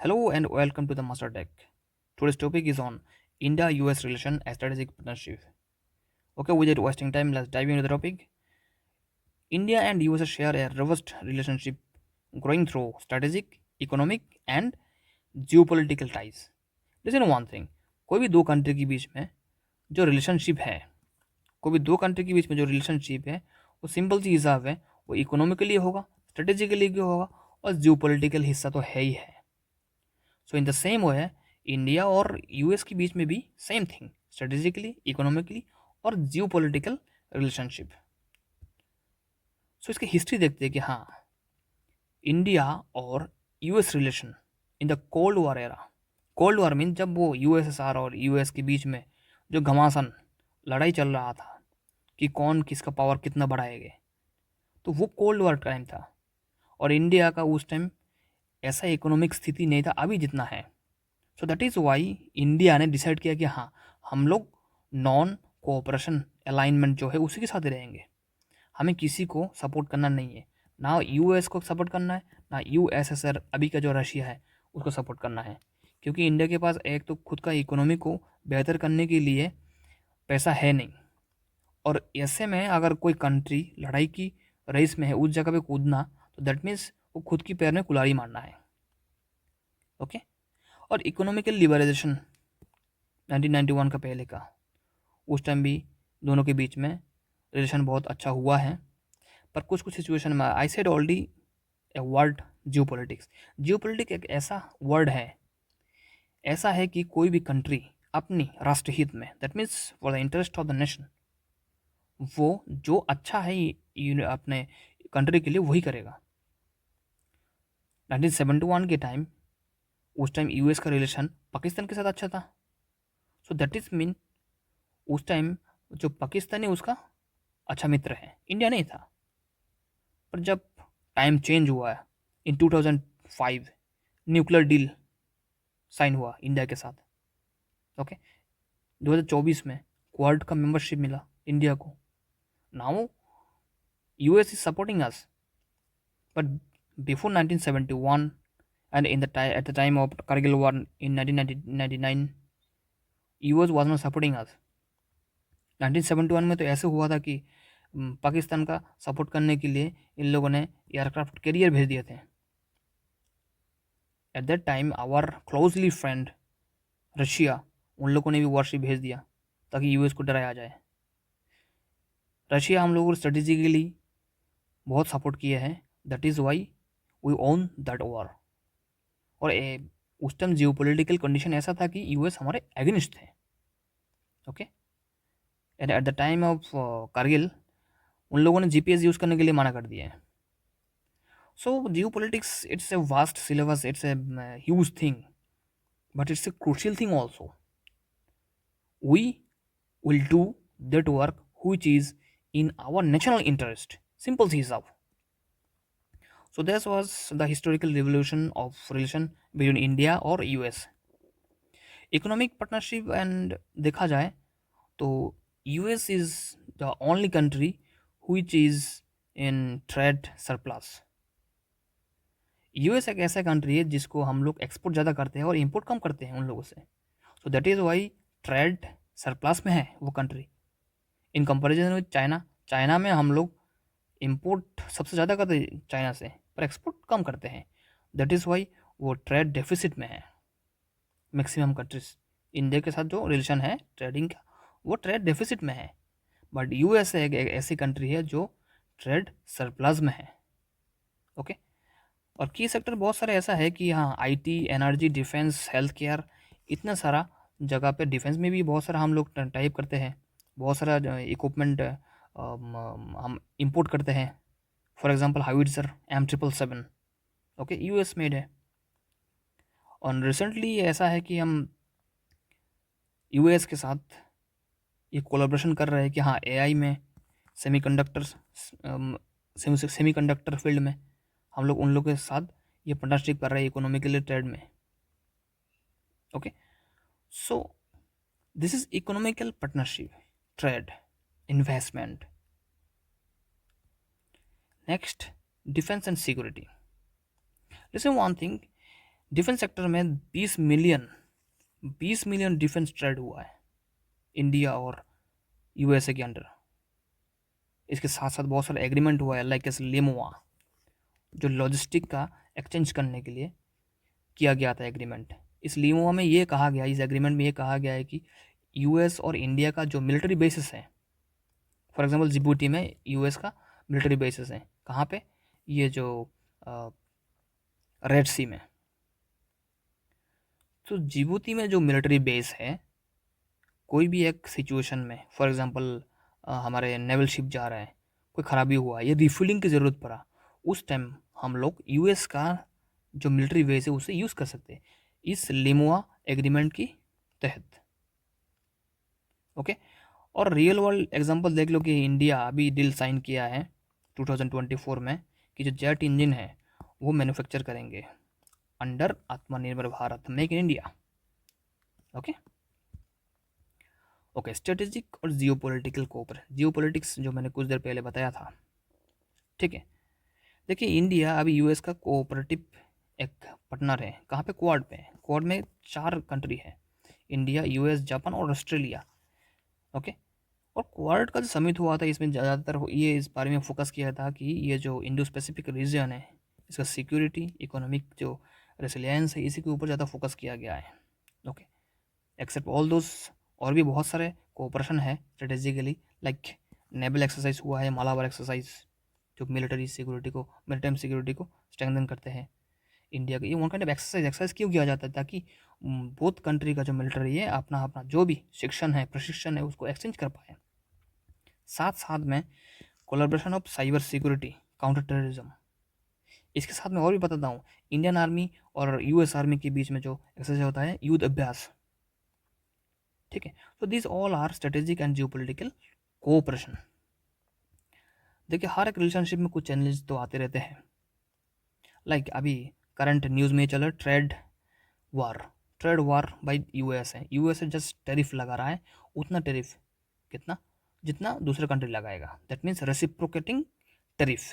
Hello and welcome to the Master Deck. Today's topic is on India-US relation and strategic partnership. Okay, without wasting time, let's dive into the topic. India and US share a robust relationship growing through strategic, economic and geopolitical ties. Listen one thing, कोई भी दो country के बीच में जो relationship है कोई भी दो कंट्री के बीच में जो रिलेशनशिप है वो सिंपल सी हिसाब है वो इकोनॉमिकली होगा स्ट्रेटेजिकली भी होगा और जियोपॉलिटिकल हिस्सा तो है ही है. So in the same way India और यूएस के बीच में भी सेम थिंग स्ट्रेटेजिकली इकोनॉमिकली और जियो पोलिटिकल रिलेशनशिप. सो इसकी हिस्ट्री देखते हैं कि हाँ इंडिया और US relation in the cold war era. Cold war mean जब वो यूएसएसआर और यूएस के बीच में जो घमासान लड़ाई चल रहा था कि कौन किसका पावर कितना बढ़ाएगा, तो वो कोल्ड वॉर टाइम था. और इंडिया का उस टाइम ऐसा इकोनॉमिक स्थिति नहीं था अभी जितना है. सो दैट इज़ वाई इंडिया ने डिसाइड किया कि हाँ हम लोग नॉन कोऑपरेशन अलाइनमेंट जो है उसी के साथ रहेंगे. हमें किसी को सपोर्ट करना नहीं है, ना यूएस को सपोर्ट करना है ना यूएसएसआर अभी का जो रशिया है उसको सपोर्ट करना है. क्योंकि इंडिया के पास एक तो खुद का इकोनॉमी को बेहतर करने के लिए पैसा है नहीं, और ऐसे में अगर कोई कंट्री लड़ाई की रेस में है उस जगह पे कूदना तो दैट मीन्स वो खुद की पैर में कुल्हाड़ी मारना है. ओके. और इकोनॉमिकल लिबरलाइजेशन 1991 का पहले का उस टाइम भी दोनों के बीच में रिलेशन बहुत अच्छा हुआ है. पर कुछ कुछ सिचुएशन में I said already a word geopolitics. Geopolitics एक ऐसा वर्ड है, ऐसा है कि कोई भी कंट्री अपनी राष्ट्रहित में that means for the interest of the nation वो जो अच्छा है अपने कंट्री के लिए वही करेगा. 1971 के टाइम उस टाइम यूएस का रिलेशन पाकिस्तान के साथ अच्छा था. सो दैट इज मीन उस टाइम जो पाकिस्तानी उसका अच्छा मित्र है, इंडिया नहीं था. पर जब टाइम चेंज हुआ है इन 2005 न्यूक्लियर डील साइन हुआ इंडिया के साथ. ओके. 2024 में क्वाड का मेंबरशिप मिला इंडिया को. Now US is supporting us, but before 1971 and at the time of Kargil war in 1999 US was not supporting us. 1971 में तो ऐसे हुआ था कि पाकिस्तान का सपोर्ट करने के लिए इन लोगों ने एयरक्राफ्ट कैरियर भेज दिए थे. At that time our closely friend Russia उन लोगों ने भी वॉरशिप भेज दिया ताकि यूएस को डराया जाए. रशिया हम लोगों को स्ट्रेटेजिकली बहुत सपोर्ट किया है. That is why we own that war. और उस टाइम जियो पोलिटिकल कंडीशन ऐसा था कि यूएस हमारे एगेंस्ट थे. Okay. At the time of Kargil उन लोगों ने जीपीएस यूज़ करने के लिए मना कर दिया है. So geopolitics it's a vast syllabus, it's a huge thing, but it's a crucial thing also. We will do that work which is in our national interest. Simple hisab. So this was the historical revolution of relation between India or US. Economic partnership and देखा जाए तो US is the only country which is in trade surplus. US एक ऐसा country है जिसको हम लोग export ज़्यादा करते हैं और इंपोर्ट कम करते हैं उन लोगों से. सो that is Y trade surplus में है वो country in comparison with China. China में हम लोग इंपोर्ट सबसे ज़्यादा करते हैं चाइना से, पर एक्सपोर्ट कम करते हैं. दैट इज़ वाई वो ट्रेड डेफिसिट में है. मैक्सिमम कंट्रीज इंडिया के साथ जो रिलेशन है ट्रेडिंग का वो ट्रेड डेफिसिट में है. बट यूएस एक ऐसी कंट्री है जो ट्रेड सरप्लस में है. ओके. और की सेक्टर बहुत सारे ऐसा है कि हाँ IT, energy, defence, health care, इतना सारा जगह पे डिफेंस में भी बहुत सारा हम लोग टाइप करते हैं. बहुत सारा इक्विपमेंट हम इंपोर्ट करते हैं. For example howitzer M777 okay US made है. और रिसेंटली ऐसा है कि हम यूएस के साथ ये कोलैबोरेशन कर रहे हैं कि हाँ एआई में सेमीकंडक्टर फील्ड में हम लोग उन लोग के साथ ये पार्टनरशिप कर रहे हैं इकोनॉमिकली ट्रेड में. Okay. So this is economical partnership, trade, investment. Next, defence and security. Listen one thing, defence sector में 20 मिलियन डिफेंस ट्रेड हुआ है इंडिया और यूएसए के अंडर। इसके साथ साथ बहुत सारे एग्रीमेंट हुआ है, लाइक लिमुआ, जो लॉजिस्टिक का एक्सचेंज करने के लिए किया गया था एग्रीमेंट। इस लिमुआ में ये कहा गया, इस एग्रीमेंट में ये कहा गया है कि यूएस और इंडिया का जो मिलिट्री बेसिस है, फॉर एग्जांपल जिबूटी में यूएस का मिलिट्री बेसिस है, कहाँ पे, ये जो रेड सी में। तो जिबूती में जो मिलिट्री बेस है, कोई भी एक सिचुएशन में, फॉर एग्जांपल हमारे नेवल शिप जा रहा है, कोई ख़राबी हुआ या रिफ्यूलिंग की ज़रूरत पड़ा, उस टाइम हम लोग यूएस का जो मिलिट्री बेस है उसे यूज़ कर सकते हैं इस लिमुआ एग्रीमेंट की तहत। ओके। और रियल वर्ल्ड एग्जांपल देख लो कि इंडिया अभी डील साइन किया है 2024 में कि जो जेट इंजन है वो मैन्युफैक्चर करेंगे अंडर आत्मनिर्भर Bharat, make in India. Okay. Okay, strategic और जियोपॉलिटिकल कोऑपरेशन, जियोपॉलिटिक्स जो मैंने कुछ देर पहले बताया था, ठीक है। देखिए इंडिया अभी यूएस का कोऑपरेटिव एक पार्टनर है, कहाँ पे, क्वाड पे। क्वाड में 4 कंट्री है, इंडिया, यूएस, जापान और ऑस्ट्रेलिया। ओके। और क्वाड का जो समिट हुआ था, इसमें ज़्यादातर ये इस बारे में फोकस किया था कि ये जो इंडो पैसिफिक रीजन है, इसका सिक्योरिटी, इकोनॉमिक जो रेसिलियंस है, इसी के ऊपर ज़्यादा फोकस किया गया है। ओके। एक्सेप्ट ऑल दोस, और भी बहुत सारे कोऑपरेशन है स्ट्रेटेजिकली, लाइक नेवल एक्सरसाइज हुआ है, मालाबार एक्सरसाइज, जो मिलिट्री सिक्योरिटी को, मेरिटाइम सिक्योरिटी को स्ट्रेंथन करते हैं इंडिया का। ये वन काइंड ऑफ एक्सरसाइज क्यों किया जाता है, ताकि बोथ कंट्री का जो मिलिट्री है अपना अपना जो भी शिक्षण है, प्रशिक्षण है, उसको एक्सचेंज कर पाए। साथ साथ में collaboration of cyber security, counter terrorism. इसके साथ में और भी बताता हूँ, इंडियन आर्मी और यूएस आर्मी के बीच में जो एक्सरसाइज होता है, युद्ध अभ्यास, ठीक है। तो this all are strategic and geopolitical cooperation. देखिए हर एक रिलेशनशिप में कुछ चैलेंजेस तो आते रहते हैं, लाइक अभी करंट न्यूज़ में चला वार ट्रेड वार बाई यूएस है। यूएस जस्ट टैरिफ लगा रहा है, उतना टैरिफ कितना, जितना दूसरा कंट्री लगाएगा, दैट मीन्स रेसिप्रोकेटिंग टैरिफ।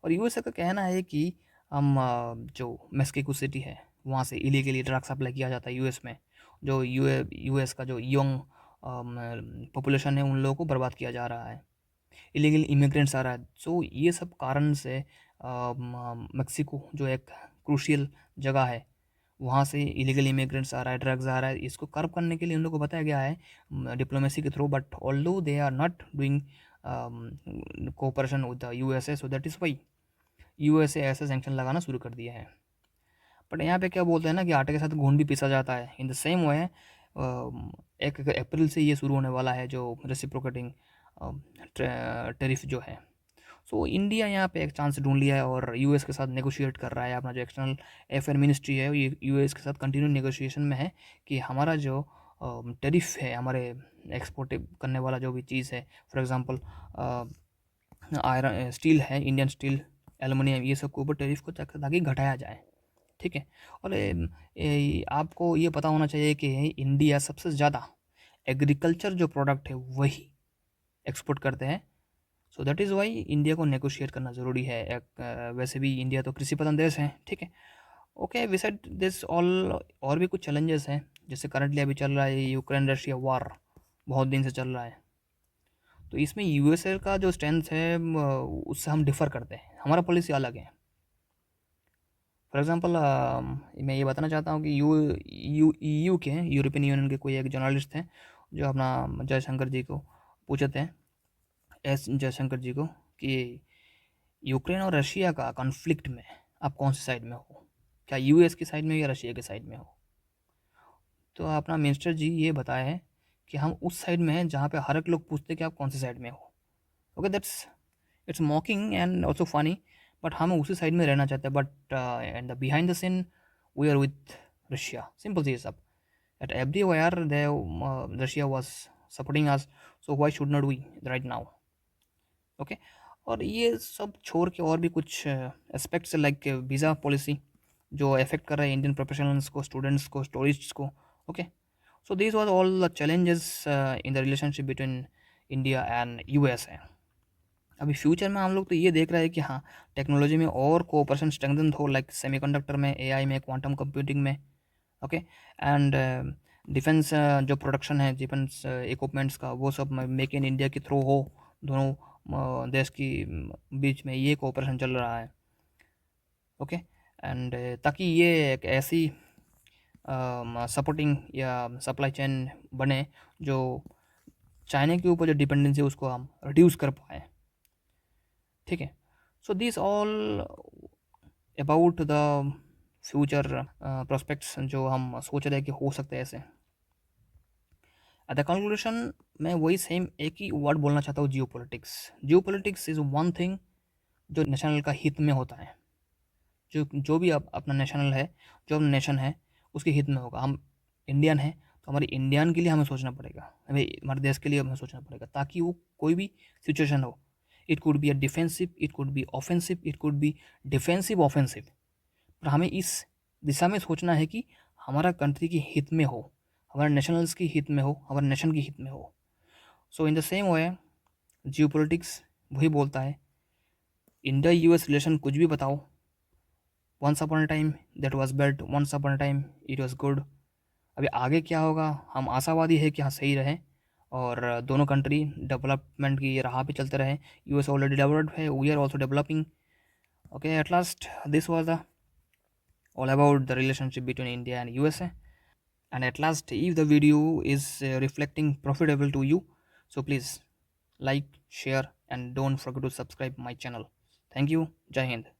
और यूएसए का कहना है कि हम जो मेक्सिको सिटी है वहाँ से इलीगली ड्रग सप्लाई किया जाता है यूएस में, जो यूएस का जो यंग पॉपुलेशन है उन लोगों को बर्बाद किया जा रहा है, इलीगल इमिग्रेंट्स आ रहा है। सो ये सब कारण से मेक्सिको जो एक क्रूशियल जगह है, वहाँ से इलीगल इमिग्रेंट्स आ रहा है, ड्रग्स आ रहा है। इसको कर्व करने के लिए उन लोगों को बताया गया है डिप्लोमेसी के through, but although they are not doing cooperation with the USA, so that is why USA ऐसे सैंक्शन लगाना शुरू कर दिया है। बट यहाँ पे क्या बोलते हैं ना कि आटे के साथ घून भी पीसा जाता है। इन द सेम वे 1 अप्रैल से ये शुरू होने वाला है जो रेसिप्रोकेटिंग टैरिफ जो है। सो इंडिया यहाँ पे एक चांस ढूंढ लिया है और यूएस के साथ नेगोशिएट कर रहा है। अपना जो एक्सटर्नल अफेयर मिनिस्ट्री है ये यूएस के साथ कंटिन्यू नेगोशिएशन में है कि हमारा जो टैरिफ है, हमारे एक्सपोर्ट करने वाला जो भी चीज़ है, फॉर एग्जांपल आयरन स्टील है, इंडियन स्टील, एलुमिनियम, ये सब के ऊपर टैरिफ को ताकि घटाया जाए, ठीक है। और आपको ये पता होना चाहिए कि इंडिया सबसे ज़्यादा एग्रीकल्चर जो प्रोडक्ट है वही एक्सपोर्ट करते हैं। सो दैट इज़ वाई इंडिया को नेगोशिएट करना ज़रूरी है। वैसे भी इंडिया तो कृषि प्रधान देश है, ठीक है। ओके, विसाइड दिस ऑल और भी कुछ चैलेंजेस हैं, जैसे करंटली अभी चल रहा है यूक्रेन रशिया वार, बहुत दिन से चल रहा है। तो इसमें यूएसए का जो स्ट्रेंथ है उससे हम डिफ़र करते हैं, हमारा पॉलिसी अलग है। फॉर एग्जांपल मैं ये बताना चाहता हूँ कि यू के यूरोपियन यूनियन के कोई एक जर्नलिस्ट थे जो अपना जयशंकर जी को पूछे थे, एस जयशंकर जी को, कि यूक्रेन और रशिया का कॉन्फ्लिक्ट में आप कौन सी साइड में हो, क्या यूएस की साइड में या रशिया की साइड में हो। तो अपना मिनिस्टर जी ये बताया है कि हम उस साइड में हैं जहाँ पे हर एक लोग पूछते हैं कि आप कौन सी साइड में हो। Okay, that's it's mocking and also funny, but हम उसी साइड में रहना चाहते हैं, but and the behind the scene we are with Russia, simple सी सब। At everywhere they Russia was supporting us, so why should not we right now। Okay. और ये सब छोड़ के और भी कुछ एस्पेक्ट्स लाइक वीज़ा पॉलिसी जो अफेक्ट कर रहा है इंडियन प्रोफेशनल्स को, स्टूडेंट्स को, टूरिस्ट्स को। Okay. So this was all the challenges in the relationship between India and USA. अभी फ्यूचर में हम लोग तो ये देख रहे हैं कि हाँ, टेक्नोलॉजी में और कोऑपरेशन स्ट्रेंथन हो, लाइक सेमीकंडक्टर में, एआई में, क्वांटम कंप्यूटिंग में। ओके। एंड डिफेंस जो प्रोडक्शन है, डिफेंस इक्विपमेंट्स का, वो सब मेक इन इंडिया के थ्रू हो। दोनों देश की बीच में ये कोऑपरेशन चल रहा है। ओके। एंड ताकि ये एक ऐसी सपोर्टिंग या सप्लाई चेन बने जो चाइना के ऊपर जो डिपेंडेंसी है उसको हम रिड्यूस कर पाए। ठीक है। So this all about the future prospects जो हम सोच रहे हैं कि हो सकते हैं ऐसे। एट द कंक्लूशन मैं वही सेम एक ही वर्ड बोलना चाहता हूँ, जियो politics. Jio politics is one thing जो नेशनल का हित में होता है। जो जो भी अपना नेशनल है, जो नेशन है, उसके हित में होगा। हम इंडियन हैं तो हमारी इंडियन के लिए हमें सोचना पड़ेगा, हमें हमारे देश के लिए हमें सोचना पड़ेगा, ताकि वो कोई भी सिचुएशन हो, it could be a defensive, it could be offensive, it could be defensive offensive, पर हमें इस दिशा में सोचना है कि हमारा कंट्री की हित में हो, हमारे नेशनल्स की हित में हो, हमारे नेशन की हित में हो। So in the same way geopolitics वही बोलता है, इंडिया यूएस रिलेशन कुछ भी बताओ, once upon a time that was belt, once upon a time it was good. अभी आगे क्या होगा, हम आशावादी है कि हाँ सही रहे, और दोनों कंट्री डेवलपमेंट की राह पे चलते रहे। यूएस ऑलरेडी डेवलप्ड है, we are also developing. Okay, at last this was the all about the relationship between India and USA. And at last, if the video is reflecting profitable to you, so please like, share, and don't forget to subscribe my channel. Thank you. Jai Hind.